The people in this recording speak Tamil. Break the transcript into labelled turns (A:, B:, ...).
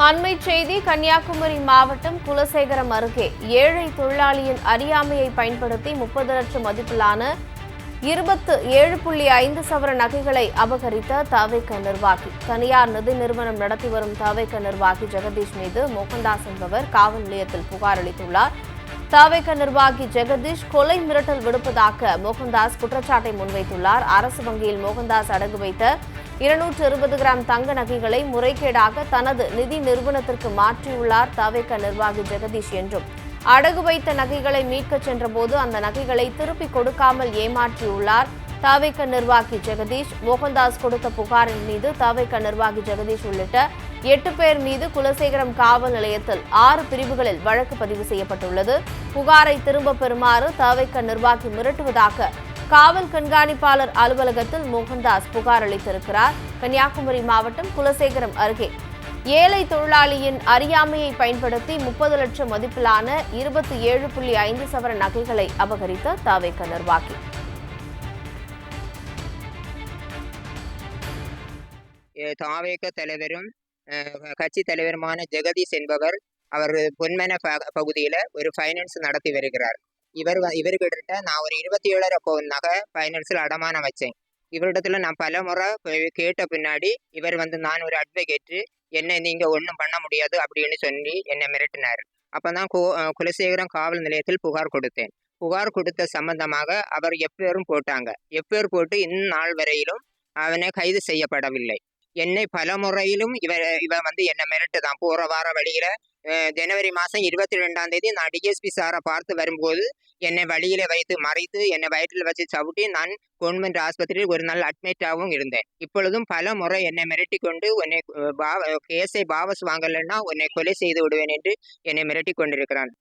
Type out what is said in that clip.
A: அண்மை செய்தி கன்னியாகுமரி மாவட்டம் குலசேகரம் அருகே ஏழை தொழிலாளியின் அறியாமையை பயன்படுத்தி 30 லட்சம் மதிப்பிலான 27.5 சவர நகைகளை அபகரித்த தவேக நிர்வாகி. தனியார் நிதி நிறுவனம் நடத்தி வரும் தவேக நிர்வாகி ஜெகதீஷ் மீது மோகன்தாஸ் என்பவர் காவல் நிலையத்தில் புகார் அளித்துள்ளார். தவேக நிர்வாகி ஜெகதீஷ் கொலை மிரட்டல் விடுப்பதாக மோகன்தாஸ் குற்றச்சாட்டை முன்வைத்துள்ளார். அரசு வங்கியில் மோகன்தாஸ் அடகு வைத்த 220 கிராம் தங்க நகைகளை முறைகேடாக தனது நிதி நிறுவனத்திற்கு மாற்றியுள்ளார் தவேக நிர்வாகி ஜெகதீஷ் என்றும், அடகு வைத்த நகைகளை மீட்கச் சென்றபோது அந்த நகைகளை திருப்பிக் கொடுக்காமல் ஏமாற்றியுள்ளார் தவேக நிர்வாகி ஜெகதீஷ். மோகன்தாஸ் கொடுத்த புகாரின் மீது தவேக நிர்வாகி ஜெகதீஷ் உள்ளிட்ட 8 பேர் மீது குலசேகரம் காவல் நிலையத்தில் 6 பிரிவுகளில் வழக்கு பதிவு செய்யப்பட்டுள்ளது. புகாரை திரும்பப் பெறுமாறு தவேக நிர்வாகி மிரட்டுவதாக காவல் கண்காணிப்பாளர் அலுவலகத்தில் மோகன்தாஸ் புகார் அளித்திருக்கிறார். கன்னியாகுமரி மாவட்டம் குலசேகரம் அருகே ஏழை தொழிலாளியின் அறியாமையை பயன்படுத்தி 30 லட்சம் மதிப்பிலான 27.5 சவர நகைகளை அபகரித்த தவேக நிர்வாகி.
B: தாவேக தலைவரும் கட்சி தலைவருமான ஜெகதீஷ் என்பவர் அவர் பொன்மன பகுதியில் ஒரு ஃபைனான்ஸ் நடத்தி வருகிறார். இவர்கிட்ட நான் ஒரு 27.5 பவுன் நகை ஃபைனான்ஸில் அடமானம் வச்சேன். இவரிடத்துல நான் பல முறை கேட்ட பின்னாடி இவர் நான் ஒரு அட்வொகேட்டு, என்னை நீங்கள் ஒன்றும் பண்ண முடியாது அப்படின்னு சொல்லி என்னை மிரட்டினார். அப்போ தான் குலசேகரம் காவல் நிலையத்தில் புகார் கொடுத்தேன். புகார் கொடுத்த சம்பந்தமாக அவர் எஃப்ஐஆரும் போட்டாங்க. எஃப்ஐஆர் போட்டு இன்னும் நாள் வரையிலும் அவனை கைது செய்யப்படவில்லை. என்னை பல முறையிலும் இவன் என்னை மிரட்டு தான். போகிற வார வழியில் ஜனவரி மாதம் 22ஆம் தேதி நான் டிஎஸ்பி சாரை பார்த்து வரும்போது என்னை வழியில் வைத்து மறைத்து என்னை வயிற்றில் வச்சு சவுட்டி நான் கவர்மெண்ட் ஆஸ்பத்திரியில் ஒரு நாள் அட்மிட்டாகவும் இருந்தேன். இப்பொழுதும் பல முறை என்னை மிரட்டி கொண்டு உன்னை கேஸை வாபஸ் வாங்கலைன்னா உன்னை கொலை செய்து விடுவேன் என்று என்னை மிரட்டி கொண்டிருக்கிறான்.